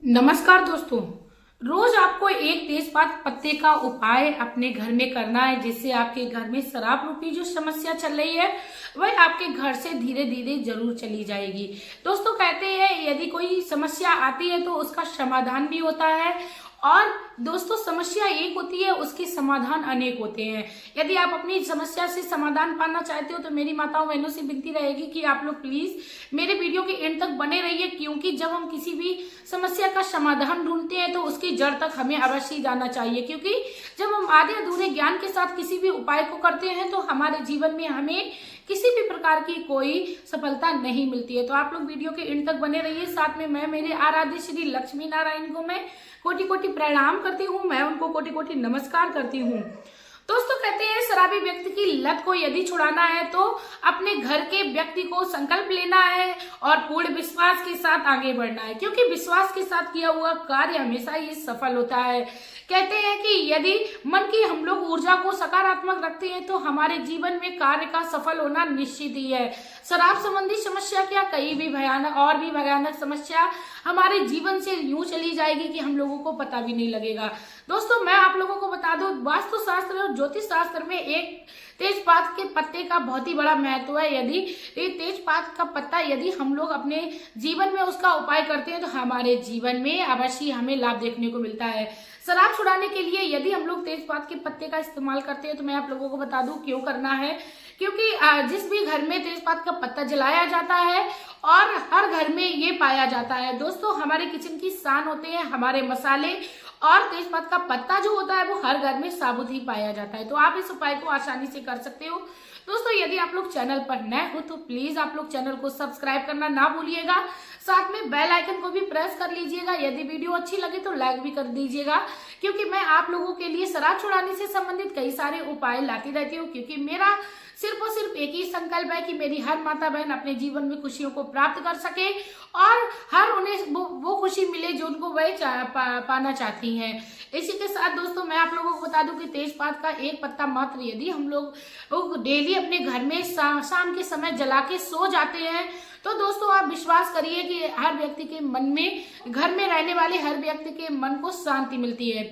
नमस्कार दोस्तों। रोज आपको एक तेजपात पत्ते का उपाय अपने घर में करना है, जिससे आपके घर में शराब रूपी जो समस्या चल रही है वह आपके घर से धीरे धीरे जरूर चली जाएगी। दोस्तों, कहते हैं यदि कोई समस्या आती है तो उसका समाधान भी होता है, और दोस्तों समस्या एक होती है, उसके समाधान अनेक होते हैं। यदि आप अपनी समस्या से समाधान पाना चाहते हो तो मेरी माताओं बहनों से विनती रहेगी कि आप लोग प्लीज मेरे वीडियो के एंड तक बने रहिए, क्योंकि जब हम किसी भी समस्या का समाधान ढूंढते हैं तो उसकी जड़ तक हमें अवश्य जाना चाहिए, क्योंकि जब हम आधे अधूरे ज्ञान के साथ किसी भी उपाय को करते हैं तो हमारे जीवन में हमें किसी भी प्रकार की कोई सफलता नहीं मिलती है। तो आप लोग वीडियो के एंड तक बने रहिए। साथ में मैं मेरे आराध्य श्री लक्ष्मी नारायण को मैं कोटि कोटि प्रणाम करती हूँ, मैं उनको कोटि कोटि नमस्कार करती हूँ। दोस्तों, कहते हैं शराबी व्यक्ति की लत को यदि छुड़ाना है तो अपने घर के व्यक्ति को संकल्प लेना है और पूर्ण विश्वास के साथ आगे बढ़ना है, क्योंकि विश्वास के साथ किया हुआ कार्य हमेशा ही सफल होता है। कहते हैं कि यदि मन की हम लोग ऊर्जा को सकारात्मक रखते हैं तो हमारे जीवन में कार्य का सफल होना निश्चित ही है। शराब संबंधी समस्या क्या, कई भी भयानक और भी भयानक समस्या हमारे जीवन से यूं चली जाएगी कि हम लोगों को पता भी नहीं लगेगा। दोस्तों, मैं आप लोगों को बता दूं, वास्तु शास्त्र और ज्योतिष शास्त्र में एक तेजपात के पत्ते का बहुत ही बड़ा महत्व है। यदि ये तेजपात का पत्ता यदि हम लोग अपने जीवन में उसका उपाय करते हैं तो हमारे जीवन में अवश्य हमें लाभ देखने को मिलता है। शराब छुड़ाने के लिए यदि हम लोग तेजपात के पत्ते का इस्तेमाल करते हैं तो मैं आप लोगों को बता दूं क्यों करना है, क्योंकि जिस भी घर में तेजपात का पत्ता जलाया जाता है और हर घर में ये पाया जाता है। दोस्तों, हमारे किचन की शान होते हैं हमारे मसाले, और तेजपात का पत्ता जो होता है वो हर घर में साबुत ही पाया जाता है। तो आप इस उपाय को आसानी से कर सकते हो। दोस्तों, यदि आप लोग चैनल पर नए हो तो प्लीज आप लोग चैनल को सब्सक्राइब करना ना भूलिएगा, साथ में बेल आइकन को भी प्रेस कर लीजिएगा। यदि वीडियो अच्छी लगे तो लाइक भी कर दीजिएगा, क्योंकि मैं आप लोगों के लिए शराब छुड़ाने से संबंधित कई सारे उपाय लाती रहती हूँ, क्योंकि मेरा सिर्फ और सिर्फ एक ही संकल्प है कि मेरी हर माता बहन अपने जीवन में खुशियों को प्राप्त कर सके और हर उन्हें वो खुशी मिले जो उनको वह पाना चाहती हैं। इसी के साथ दोस्तों, मैं आप लोगों को बता दूं कि तेजपात का एक पत्ता मात्र यदि हम लोग डेली अपने घर में शाम के समय जला के सो जाते हैं तो दोस्तों आप विश्वास करिए कि हर व्यक्ति के मन में, घर में रहने वाले हर व्यक्ति के मन को शांति मिलती है।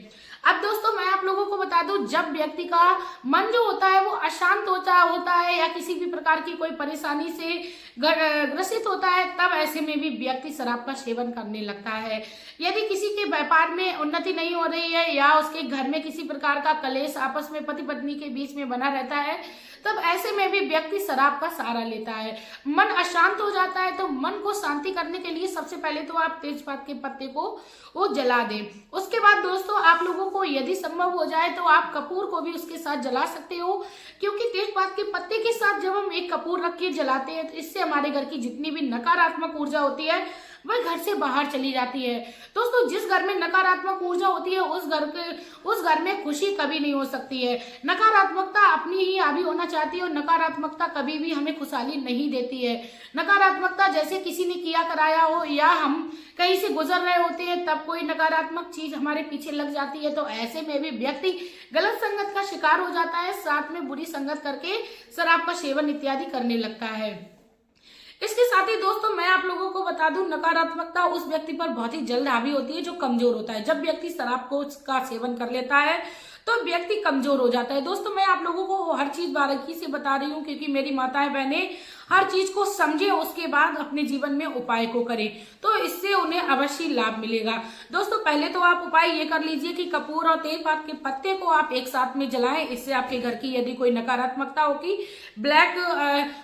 अब दोस्तों, मैं आप लोगों को बता दूं, जब व्यक्ति का मन जो होता है वो अशांत होता है या किसी भी प्रकार की कोई परेशानी से ग्रसित होता है, तब ऐसे में भी व्यक्ति शराब का सेवन करने लगता है। यदि किसी के व्यापार में उन्नति नहीं हो रही है या उसके घर में किसी प्रकार का कलेश आपस में पति पत्नी के बीच में बना रहता है, तब ऐसे में भी व्यक्ति शराब का सहारा लेता है। मन अशांत हो जाता है तो मन को शांति करने के लिए सबसे पहले तो आप तेजपात के पत्ते को वो जला दें। उसके बाद दोस्तों, आप लोगों को यदि संभव हो जाए तो आप कपूर को भी उसके साथ जला सकते हो, क्योंकि तेजपात के पत्ते के साथ जब हम एक कपूर रख के जलाते हैं तो इससे हमारे घर की जितनी भी नकारात्मक ऊर्जा होती है वह घर से बाहर चली जाती है। दोस्तों, जिस घर में नकारात्मक ऊर्जा होती है उस घर में खुशी कभी नहीं हो सकती है। नकारात्मकता अपनी ही हावी होना चाहती है और नकारात्मकता कभी भी हमें खुशहाली नहीं देती है। नकारात्मकता जैसे किसी ने किया कराया हो या हम कहीं से गुजर रहे होते हैं तब कोई नकारात्मक चीज हमारे पीछे लग जाती है, तो ऐसे में भी व्यक्ति गलत संगत का शिकार हो जाता है, साथ में बुरी संगत करके शराब का सेवन इत्यादि करने लगता है। इसके साथ ही दोस्तों, मैं आप लोगों को बता दूं, नकारात्मकता उस व्यक्ति पर बहुत ही जल्द हावी होती है जो कमजोर होता है। जब व्यक्ति शराब का सेवन कर लेता है तो व्यक्ति कमजोर हो जाता है। दोस्तों, मैं आप लोगों को हर चीज बारीकी से बता रही हूँ, क्योंकि मेरी माताएं बहनें हर चीज को समझे उसके बाद अपने जीवन में उपाय को करें, तो इससे उन्हें अवश्य लाभ मिलेगा। दोस्तों, पहले तो आप उपाय ये कर लीजिए कि कपूर और तेजपात के पत्ते को आप एक साथ में जलाएं। इससे आपके घर की यदि कोई नकारात्मकता होगी, ब्लैक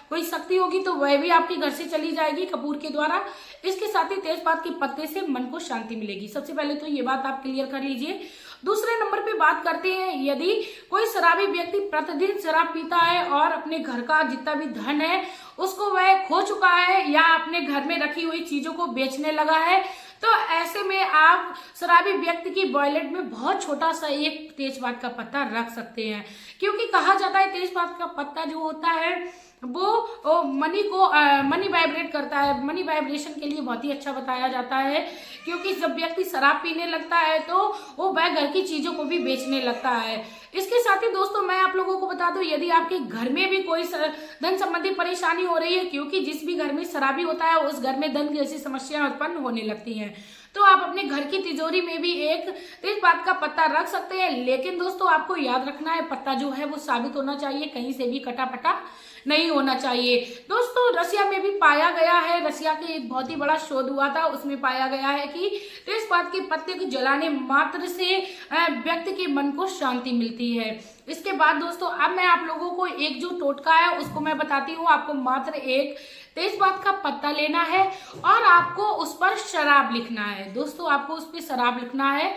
कोई शक्ति होगी तो वह भी आपके घर से चली जाएगी कपूर के द्वारा। इसके साथ ही तेजपात के पत्ते से मन को शांति मिलेगी। सबसे पहले तो ये बात आप क्लियर कर लीजिए। दूसरे नंबर पे बात करते हैं, यदि कोई शराबी व्यक्ति प्रतिदिन शराब पीता है और अपने घर का जितना भी धन है उसको वह खो चुका है या अपने घर में रखी हुई चीजों को बेचने लगा है, तो ऐसे में आप शराबी व्यक्ति की वॉलेट में बहुत छोटा सा एक तेजपात का पत्ता रख सकते हैं, क्योंकि कहा जाता है तेजपात का पत्ता जो होता है वो मनी वाइब्रेट करता है, मनी वाइब्रेशन के लिए बहुत ही अच्छा बताया जाता है, क्योंकि जब व्यक्ति शराब पीने लगता है तो वो वह घर की चीजों को भी बेचने लगता है। इसके साथ ही दोस्तों, मैं आप लोगों को बता दूं, यदि आपके घर में भी कोई धन संबंधी परेशानी हो रही है, क्योंकि जिस भी घर में शराबी होता है उस घर में धन जैसी समस्याएं उत्पन्न होने लगती हैं, तो आप अपने घर की तिजोरी में भी एक तेजपात का पत्ता रख सकते हैं। लेकिन दोस्तों आपको याद रखना है, पत्ता जो है वो साबित होना चाहिए, कहीं से भी कटा पटा नहीं होना चाहिए। दोस्तों रसिया में भी पाया गया है, रसिया के एक बहुत ही बड़ा शोध हुआ था, उसमें पाया गया है कि तेजपात के पत्ते को जलाने मात्र से व्यक्ति के मन को शांति मिलती है। इसके बाद दोस्तों अब मैं आप लोगों को एक जो टोटका है उसको मैं बताती हूँ। आपको मात्र एक तेजपात का पत्ता लेना है और आपको उस पर शराब लिखना है। दोस्तों आपको उस पर शराब लिखना है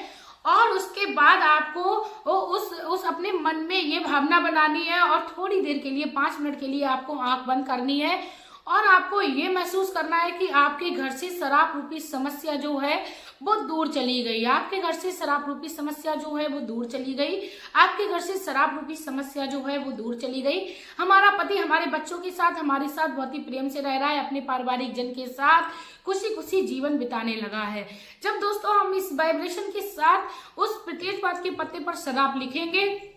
और उसके बाद आपको उस अपने मन में ये भावना बनानी है और थोड़ी देर के लिए 5 मिनट के लिए आपको आंख बंद करनी है और आपको ये महसूस करना है कि आपके घर से शराब रूपी समस्या जो है वो दूर चली गई। आपके घर से शराब रूपी समस्या जो है वो दूर चली गई। आपके घर से शराब रूपी समस्या जो है वो दूर चली गई। हमारा पति हमारे बच्चों के साथ हमारे साथ बहुत ही प्रेम से रह रहा है, अपने पारिवारिक जन के साथ खुशी खुशी जीवन बिताने लगा है। जब दोस्तों हम इस वाइब्रेशन के साथ उस तेजपात के पत्ते पर शराब लिखेंगे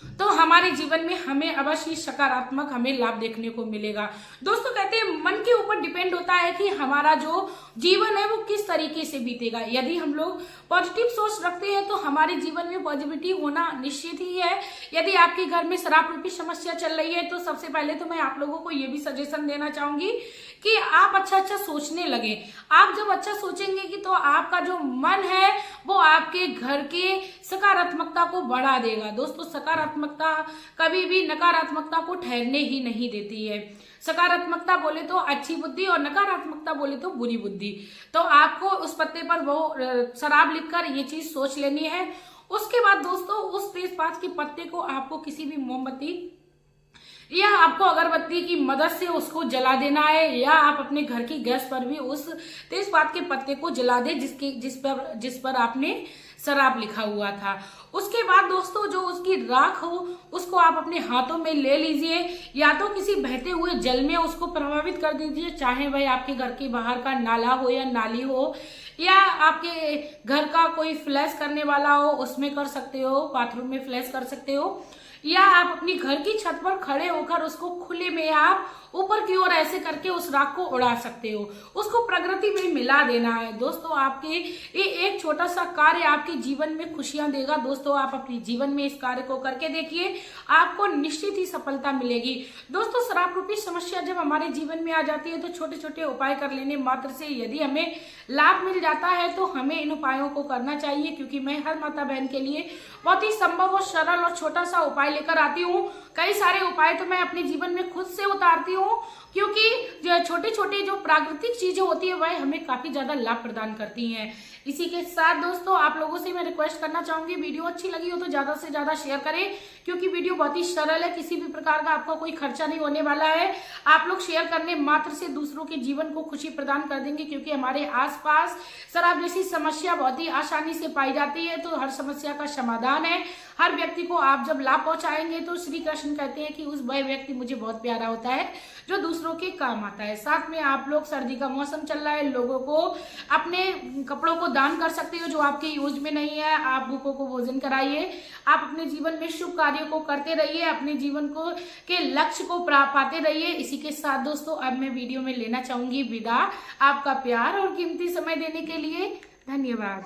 तो हमारे जीवन में हमें अवश्य सकारात्मक हमें लाभ देखने को मिलेगा। दोस्तों कहते हैं मन के ऊपर डिपेंड होता है कि हमारा जो जीवन है वो किस तरीके से बीतेगा। यदि हम लोग पॉजिटिव सोच रखते हैं तो हमारे जीवन में पॉजिटिविटी होना निश्चित ही है। यदि आपके घर में शराब रूपी समस्या चल रही है तो सबसे पहले तो मैं आप लोगों को ये भी सजेशन देना चाहूंगी कि आप अच्छा सोचने लगे। आप जब अच्छा सोचेंगे कि तो आपका जो मन है वो आपके घर के सकारात्मकता को बढ़ा देगा। दोस्तों सकारात्मकता कभी भी नकारात्मकता को ठहरने ही नहीं देती है। सकारात्मकता बोले तो अच्छी बुद्धि और नकारात्मकता बोले तो बुरी बुद्धि। तो आपको उस पत्ते पर वो शराब लिखकर ये चीज सोच लेनी है। उसके बाद दोस्तों उस तेजपात के पत्ते को आपको किसी भी मोमबत्ती या आपको अगरबत्ती की मदद से उसको जला देना है, या आप अपने घर की गैस पर भी उस तेजपात के पत्ते को जला दे जिस पर आपने शराब लिखा हुआ था। उसके बाद दोस्तों जो उसकी राख हो उसको आप अपने हाथों में ले लीजिए, या तो किसी बहते हुए जल में उसको प्रभावित कर दीजिए, चाहे वह आपके घर के बाहर का नाला हो या नाली हो, या आपके घर का कोई फ्लैश करने वाला हो उसमें कर सकते हो, बाथरूम में फ्लैश कर सकते हो, या आप अपनी घर की छत पर खड़े होकर उसको खुले में आप ऊपर की ओर ऐसे करके उस राख को उड़ा सकते हो, उसको प्रकृति में मिला देना है। दोस्तों आपके ये एक छोटा सा कार्य आपके जीवन में खुशियां देगा। दोस्तों आप अपने जीवन में इस कार्य को करके देखिए, आपको निश्चित ही सफलता मिलेगी। दोस्तों शराब रूपी समस्या जब हमारे जीवन में आ जाती है तो छोटे छोटे उपाय कर लेने मात्र से यदि हमें लाभ मिल जाता है तो हमें इन उपायों को करना चाहिए, क्योंकि मैं हर माता बहन के लिए बहुत ही संभव और सरल और छोटा सा उपाय लेकर आती हूँ। कई सारे उपाय तो मैं अपने जीवन में खुद से उतारती हूँ, क्योंकि जो छोटी छोटी जो प्राकृतिक चीजें होती है वह हमें काफी ज्यादा लाभ प्रदान करती हैं। इसी के साथ दोस्तों आप लोगों से मैं रिक्वेस्ट करना चाहूंगी, वीडियो अच्छी लगी हो तो ज्यादा से ज्यादा शेयर करें, क्योंकि वीडियो बहुत ही सरल है, किसी भी प्रकार का आपको कोई खर्चा नहीं होने वाला है। आप लोग शेयर करने मात्र से दूसरों के जीवन को खुशी प्रदान कर देंगे, क्योंकि हमारे आसपास शराब जैसी समस्या बहुत ही आसानी से पाई जाती है। तो हर समस्या का समाधान है। हर व्यक्ति को आप जब लाभ पहुंचाएंगे तो श्री कृष्ण कहते हैं कि उस वह व्यक्ति मुझे बहुत प्यारा होता है जो दूसरों के काम आता है। साथ में आप लोग, सर्दी का मौसम चल रहा है, लोगों को अपने कपड़ों को दान कर सकते हो जो आपके यूज में नहीं है। आप भूखों को भोजन कराइए, आप अपने जीवन में शुभ कार्यों को करते रहिए, अपने जीवन को के लक्ष्य को पाते रहिए। इसी के साथ दोस्तों अब मैं वीडियो में लेना चाहूंगी विदा। आपका प्यार और कीमती समय देने के लिए धन्यवाद।